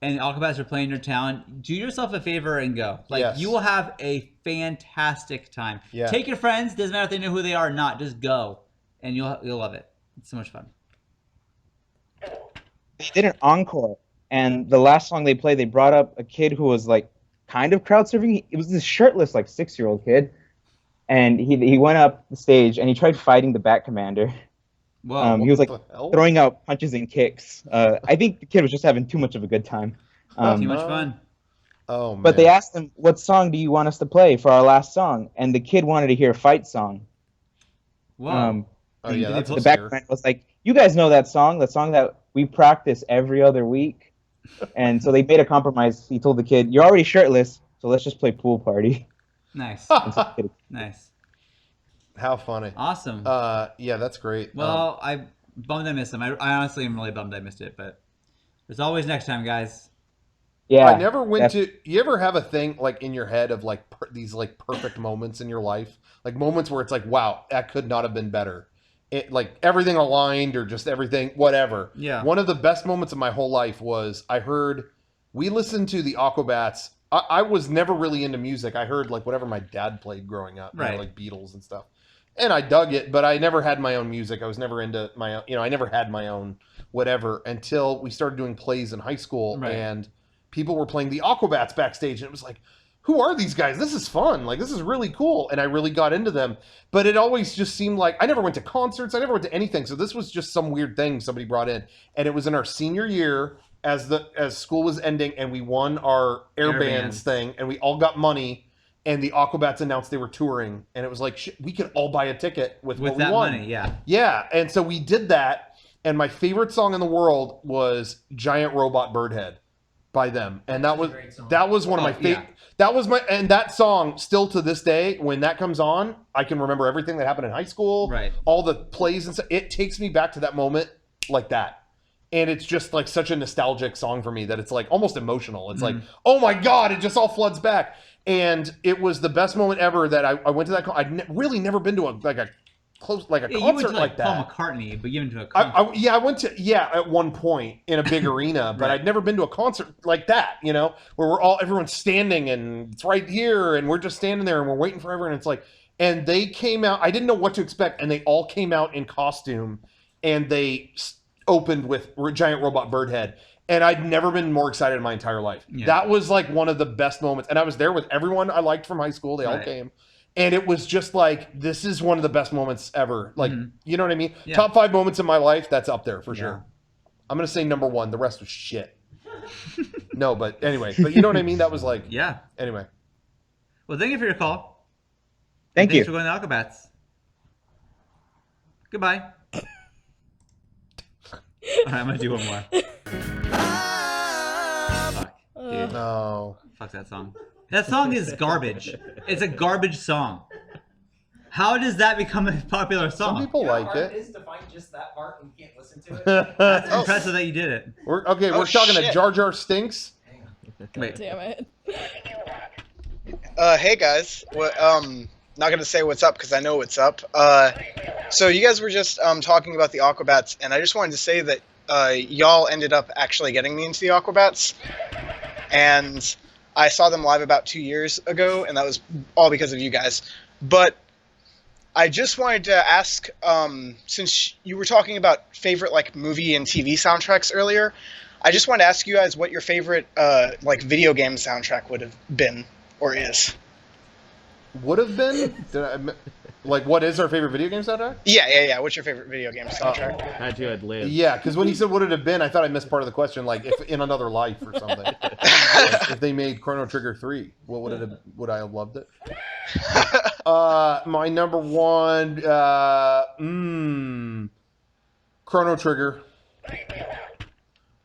and Aquabats are playing in your town, do yourself a favor and go. Like you will have a fantastic time. Yeah. Take your friends, doesn't matter if they know who they are or not, just go. And you'll love it. It's so much fun. They did an encore, and the last song they played, they brought up a kid who was like kind of crowd surfing. It was this shirtless like 6-year-old kid, and he went up the stage and he tried fighting the Bat Commander. Wow. He was like throwing out punches and kicks. I think the kid was just having too much of a good time. Too much fun. Oh man. But they asked him, what song do you want us to play for our last song? And the kid wanted to hear Fight Song. Wow. That's the Bat Commander was like, you guys know that song that we practice every other week. And so they made a compromise. He told the kid, you're already shirtless, so let's just play Pool Party. Nice. Nice. How funny. Awesome. Yeah, that's great. Well, I'm bummed I missed them. I honestly am really bummed I missed it, but there's always next time, guys. Yeah. I never went to. You ever have a thing like in your head of like these like perfect moments in your life, like moments where it's like, wow, that could not have been better. It like everything aligned or just everything, whatever. Yeah. One of the best moments of my whole life was we listened to the Aquabats. I was never really into music. I heard like whatever my dad played growing up, right? Like Beatles and stuff. And I dug it, but I never had my own music. I was never into my own, I never had my own whatever until we started doing plays in high school and people were playing the Aquabats backstage. And it was like, who are these guys? This is fun. Like, this is really cool. And I really got into them. But it always just seemed like I never went to concerts. I never went to anything. So this was just some weird thing somebody brought in. And it was in our senior year as school was ending and we won our air bands thing and we all got money. And the Aquabats announced they were touring, and it was like, shit, we could all buy a ticket with what we that won. Money, yeah. Yeah, and so we did that, and my favorite song in the world was Giant Robot Birdhead by them. And that was one of my favorite. Yeah. And that song, still to this day, when that comes on, I can remember everything that happened in high school, all the plays and stuff. It takes me back to that moment like that. And it's just like such a nostalgic song for me that it's like almost emotional. It's like, oh my God, it just all floods back. And it was the best moment ever that I went to that. I'd really never been to a concert you went to, like that. Paul McCartney, but you went to a concert. I went to at one point in a big arena, but I'd never been to a concert like that. Where everyone's standing and it's right here, and we're just standing there and we're waiting forever, and it's like, and they came out. I didn't know what to expect, and they all came out in costume, and they opened with Giant Robot Birdhead. And I'd never been more excited in my entire life. Yeah. That was like one of the best moments. And I was there with everyone I liked from high school. They all came. And it was just like, this is one of the best moments ever. Like, you know what I mean? Yeah. Top 5 moments in my life, that's up there for sure. I'm going to say number 1. The rest was shit. No, but anyway. But you know what I mean? That was like, anyway. Well, thank you for your call. Thanks for going to Aquabats. Goodbye. All right, I'm going to do one more. Fuck, dude. No. Fuck that song. That song is garbage. It's a garbage song. How does that become a popular song? Some people like it. It is to find just that part and you can't listen to it. That's impressive that you did it. We're talking to Jar Jar Stinks. Wait. Damn it. Hey guys. Not gonna say what's up because I know what's up. So you guys were just talking about the Aquabats, and I just wanted to say that y'all ended up actually getting me into the Aquabats, and I saw them live about 2 years ago, and that was all because of you guys. But I just wanted to ask, since you were talking about favorite like movie and TV soundtracks earlier, I just wanted to ask you guys what your favorite like video game soundtrack would have been or is. Would have been? Like, what is our favorite video game soundtrack? Yeah. What's your favorite video game soundtrack? How'd you live? Yeah, because when he said would it have been, I thought I missed part of the question. Like, if in another life or something, like, if they made Chrono Trigger 3, what would it have? Would I have loved it? My number one, Chrono Trigger,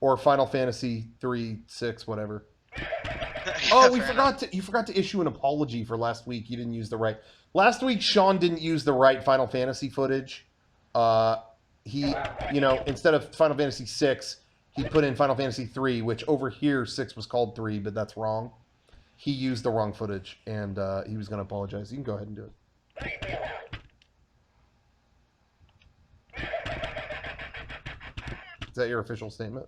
or Final Fantasy 3, 6, whatever. Oh, you forgot to issue an apology for last week. You didn't use the right. Last week, Sean didn't use the right Final Fantasy footage. He, instead of Final Fantasy 6, he put in Final Fantasy 3, which over here 6 was called 3, but that's wrong. He used the wrong footage, and he was going to apologize. You can go ahead and do it. Is that your official statement?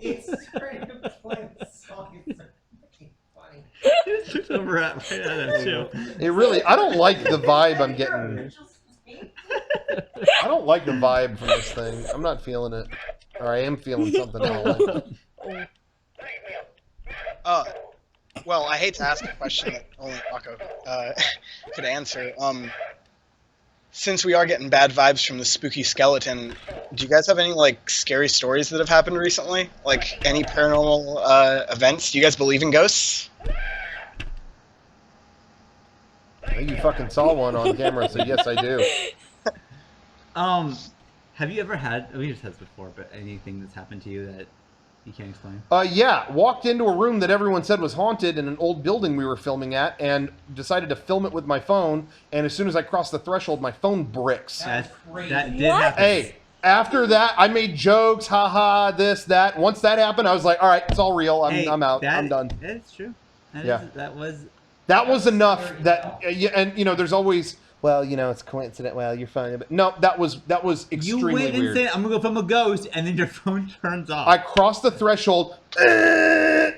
It's starting to play the song. It's so fucking funny. Just looks over at him too. It really, I don't like the vibe I'm getting. I don't like the vibe from this thing. I'm not feeling it. Or I am feeling something I don't like. Well, I hate to ask a question that only Rocco could answer. Since we are getting bad vibes from the spooky skeleton, do you guys have any like scary stories that have happened recently? Like any paranormal events? Do you guys believe in ghosts? I think you fucking saw one on camera, so yes, I do. Have you ever had? We've said this before, but anything that's happened to you that you can't explain? Yeah, walked into a room that everyone said was haunted in an old building we were filming at, and decided to film it with my phone. And as soon as I crossed the threshold, my phone bricks. That did happen. Hey, after that, I made jokes, haha, this, that. Once that happened, I was like, all right, it's all real. I'm out. I'm done. It's true. That was enough. And there's always. Well, it's coincident. Well, you're fine. But no, that was extremely weird. You went and said, I'm going to go film a ghost, and then your phone turns off. I crossed the threshold,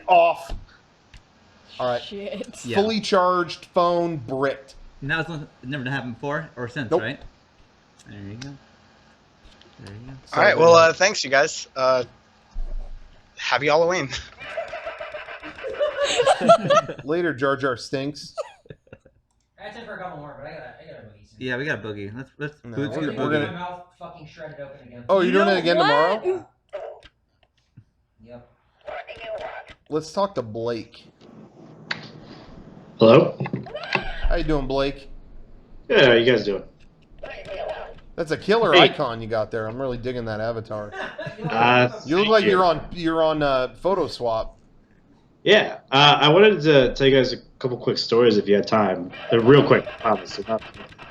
off. All right. Shit. Fully charged phone, bricked. And that was never happened before or since, Nope. right? There you go. All right, well, thanks, you guys. Happy Halloween. Later, Jar Jar stinks. I had time for a couple more, but I gotta boogie soon. Yeah, we got a boogie. Let's No, boot through the we're boogie. My mouth fucking shredded open again. Oh, you're doing it again tomorrow? Yep. Let's talk to Blake. Hello? How you doing, Blake? Good, how you guys doing? That's a killer icon you got there. I'm really digging that avatar. You look like you're on Photo Swap. Yeah, I wanted to tell you guys a couple quick stories if you had time. They're real quick, obviously.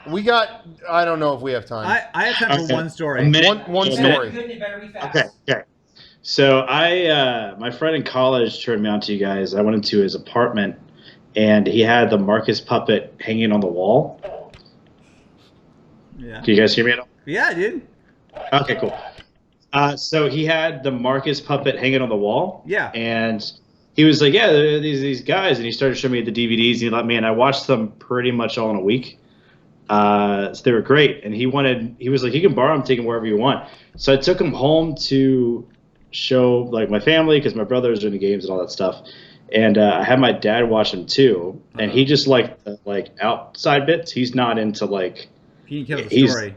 We got. I don't know if we have time. I have time for one story. One story. Good, it better be fast. Okay. So my friend in college turned me on to you guys. I went into his apartment, and he had the Marcus puppet hanging on the wall. Yeah. Can you guys hear me at all? Yeah, dude. Okay, cool. So he had the Marcus puppet hanging on the wall. Yeah. And he was like, yeah, there are these guys. And he started showing me the DVDs. And he let me, and I watched them pretty much all in a week. So they were great. And he was like, you can borrow them, take them wherever you want. So I took them home to show like my family, because my brothers are into games and all that stuff. And I had my dad watch them too. And he just liked the outside bits. He's not into like. He didn't care about the story.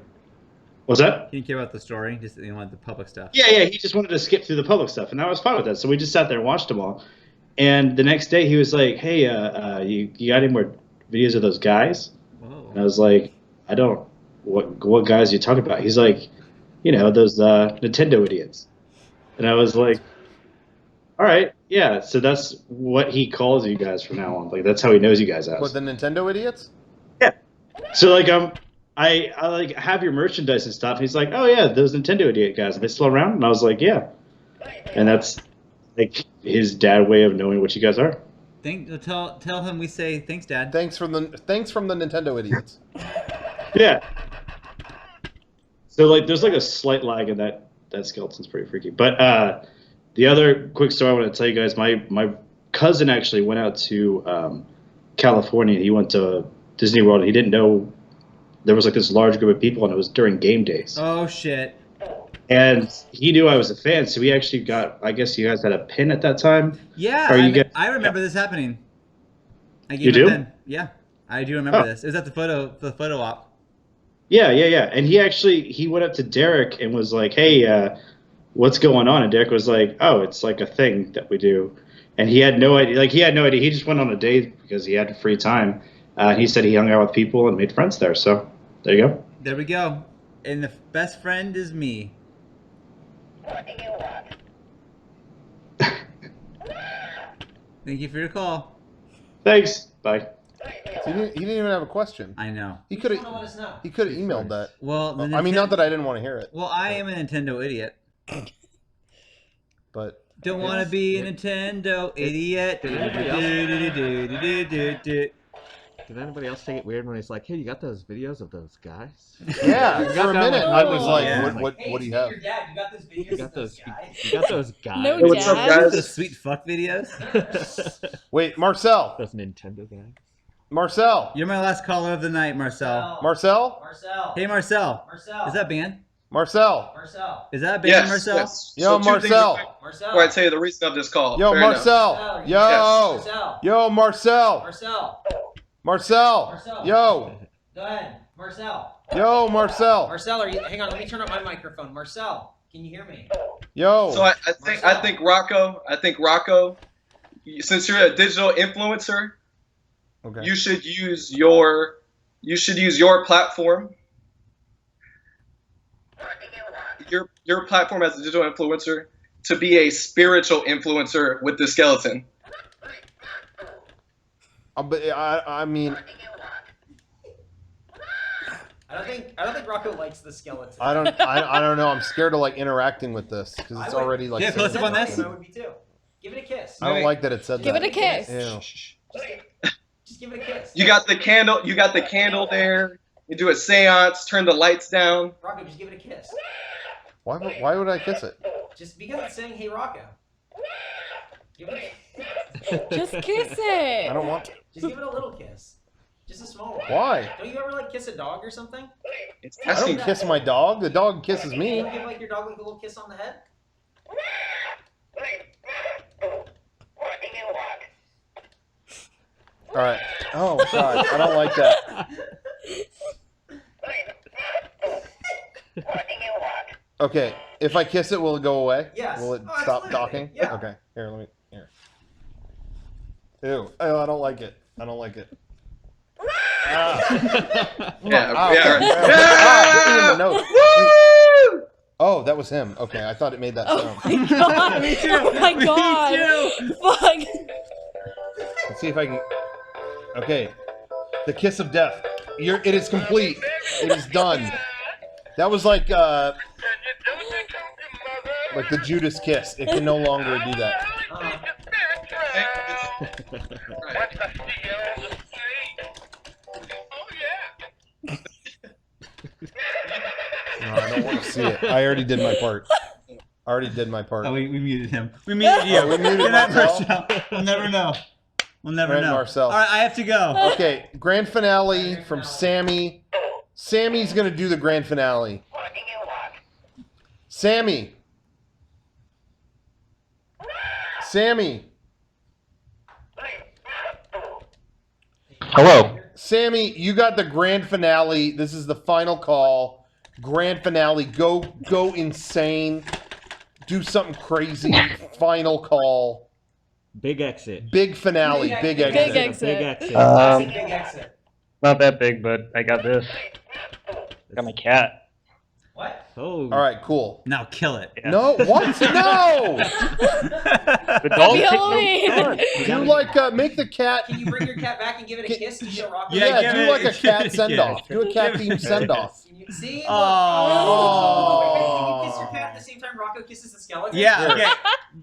What's that? He didn't care about the story. Just wanted the public stuff. Yeah. He just wanted to skip through the public stuff, and I was fine with that. So we just sat there and watched them all. And the next day, he was like, "Hey, you got any more videos of those guys?" Whoa. And I was like, "I don't. What guys are you talking about?" He's like, those Nintendo idiots. And I was like, "All right, yeah." So that's what he calls you guys from now on. Like that's how he knows you guys as. What, the Nintendo idiots? Yeah. So I like have your merchandise and stuff. He's like, oh yeah, those Nintendo idiot guys, are they still around? And I was like, yeah. And that's like his dad way of knowing what you guys are. Tell him we say thanks, Dad. Thanks from the Nintendo idiots. Yeah. So there's a slight lag in that that skeleton's pretty freaky. But the other quick story I want to tell you guys, my cousin actually went out to California. He went to Disney World. And he didn't know there was like this large group of people, and it was during game days. Oh shit! And he knew I was a fan, so he actually got. I guess you guys had a pin at that time. Yeah, I remember this happening. I gave You do? a pin. Yeah, I do remember Oh. this. It was at the photo op. Yeah. And he went up to Derek and was like, "Hey, what's going on?" And Derek was like, "Oh, it's like a thing that we do." And he had no idea. He just went on a date because he had free time. He said he hung out with people and made friends there. So there you go. There we go. And the best friend is me. Thank you for your call. Thanks. Bye. He didn't even have a question. I know. He could have. He could have emailed that. Well, the I mean, not that I didn't want to hear it, Well, I am a Nintendo idiot. but Don't want to be a Nintendo idiot. Did anybody else take it weird when he's like, "Hey, you got those videos of those guys?" yeah, You for got a that minute one? I was like, Yeah. what do you have? Your dad, you got those videos You got of those those. guys? You got those guys. No, Hey, what's up, Dad. guys? Those sweet fuck videos. Wait, Marcel. Those Nintendo guys. Marcel. You're my last caller of the night, Marcel. Marcel. Marcel. Hey, Marcel. Marcel. Is that band? Marcel. Marcel. Is that a band, Yes, Marcel? yes. Yo, So two things Marcel. Marcel. Where I tell you the reason of this call. Yo, Fair Marcel. Marcel. Yo. Marcel. Yo, Marcel. Marcel. Marcel. Marcel. Yo. Go ahead. Marcel. Yo, Marcel. Marcel, are you? Hang on. Let me turn up my microphone. Marcel, can you hear me? Yo. So I think Rocco, since you're a digital influencer, Okay. you should use your platform. Your platform as a digital influencer to be a spiritual influencer with the skeleton. But I mean, I don't think Rocco likes the skeleton. I don't know. I'm scared of like interacting with this because it's already like. Yeah, close up on this. I would be too. Give it a kiss. I don't like that it said Give that. it a kiss. Ew. Just give it a kiss. You got the candle there. You do a seance, turn the lights down. Rocco, just give it a kiss. Why would I kiss it? Just because it's saying, "Hey, Rocco." Give it Just kiss it. I don't want to. Just give it a little kiss. Just a small one. Why? Don't you ever like kiss a dog or something? I don't kiss my dog. The dog kisses You me. don't give like your dog like a little kiss on the head? All right. Oh God, I don't like that. Okay, if I kiss it, will it go away? Yes. Will it Oh, stop absolutely. talking? Yeah. Okay. Here, let me. Here. Ew. Oh, I don't like it. I don't like it. Ah. Yeah, Ow. yeah. Ah, hit me in the nose. Woo! Oh, that was him. Okay, I thought it made that Oh sound. my god. Me too. Oh my Me god. too. Fuck. Let's see if I can. Okay, the kiss of death. It is complete. It is done. That was like the Judas kiss. It can no longer do that. No, I don't want to see it. I already did my part. I already did my part. Oh, we muted him. We muted you. Oh, we muted You're not Marcel? Marcel. We'll never know. We'll never Grand know. Marcel. All right, I have to go. Okay, grand finale from Sammy. Sammy's gonna do the grand finale. Sammy. Sammy. Hello. Sammy, you got the grand finale. This is the final call. Grand finale. Go insane. Do something crazy. Final call. Big exit. Big finale. Big exit. Big exit. Big exit. Big exit. Not that big, but I got this. Got my cat. What? Oh. All right, cool. Now kill it. Yeah. No, what? No! The dog Happy picked no Halloween. fun. Do like make the cat. Can you bring your cat back and give it a kiss to show Rocco? Yeah, Yeah, give do it- like a cat send off. yeah. Do a cat themed send off. Can you see? Oh. Can you kiss your cat at the same time Rocco kisses the skeleton? Yeah.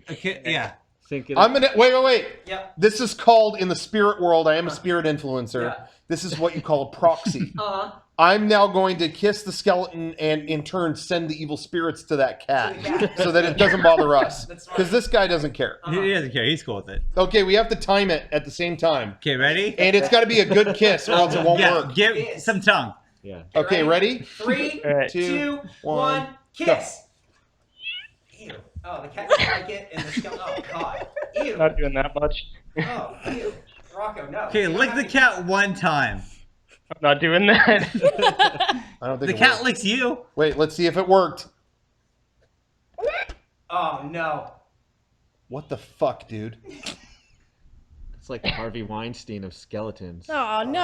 Okay. Okay. Yeah. Sync it I'm gonna wait. Yep. This is called in the spirit world. I am a spirit influencer. Yeah. This is what you call a proxy. Uh-huh. I'm now going to kiss the skeleton and in turn send the evil spirits to that cat so that it doesn't bother us. Because this guy doesn't care. He doesn't care. He's cool with it. Okay, we have to time it at the same time. Okay, ready? And it's got to be a good kiss or else it won't work. Give some tongue. Yeah. Okay, ready? 3, Alright. 2, 1, kiss. Ew. Oh, the cat doesn't like it, and the skeleton. Oh God. Ew. Not doing that much. Oh, ew. Rocco, no. Okay, lick the cat one time. I'm not doing that. I don't think The it cat worked. licks you. Wait, let's see if it worked. Oh no. What the fuck, dude? It's like the Harvey Weinstein of skeletons. Oh no.